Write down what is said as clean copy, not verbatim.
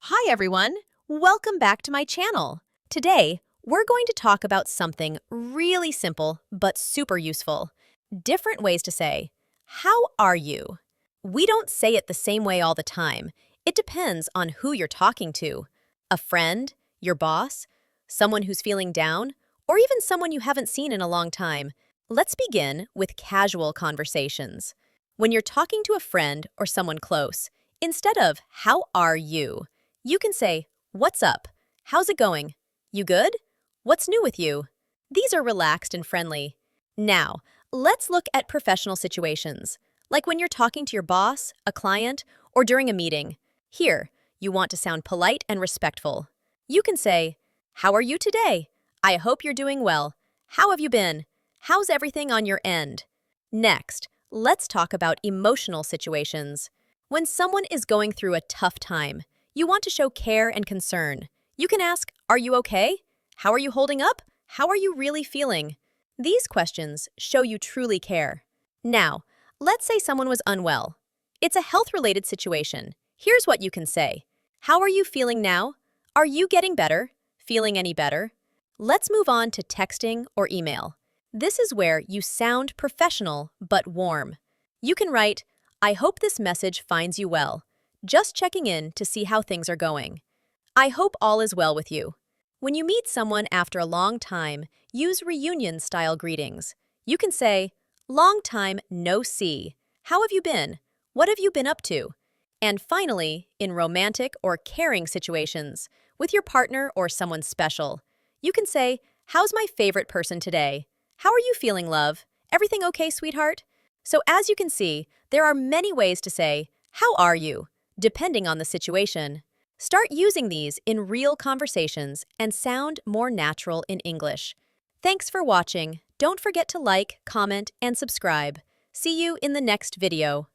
Hi everyone! Welcome back to my channel. Today, we're going to talk about something really simple but super useful. Different ways to say, how are you? We don't say it the same way all the time. It depends on who you're talking to. A friend, your boss, someone who's feeling down, or even someone you haven't seen in a long time. Let's begin with casual conversations. When you're talking to a friend or someone close, instead of how are you can say, what's up? How's it going? You good? What's new with you? These are relaxed and friendly. Now, let's look at professional situations, like when you're talking to your boss, a client, or during a meeting. Here, you want to sound polite and respectful. You can say, how are you today? I hope you're doing well. How have you been? How's everything on your end? Next, let's talk about emotional situations. When someone is going through a tough time, you want to show care and concern. You can ask, are you okay? How are you holding up? How are you really feeling? These questions show you truly care. Now, let's say someone was unwell. It's a health-related situation. Here's what you can say. How are you feeling now? Are you getting better? Feeling any better? Let's move on to texting or email. This is where you sound professional but warm. You can write, I hope this message finds you well. Just checking in to see how things are going. I hope all is well with you. When you meet someone after a long time, use reunion-style greetings. You can say, long time no see. How have you been? What have you been up to? And finally, in romantic or caring situations, with your partner or someone special, you can say, how's my favorite person today? How are you feeling, love? Everything okay, sweetheart? So as you can see, there are many ways to say, how are you? Depending on the situation. Start using these in real conversations and sound more natural in English. Thanks for watching. Don't forget to like, comment, and subscribe. See you in the next video.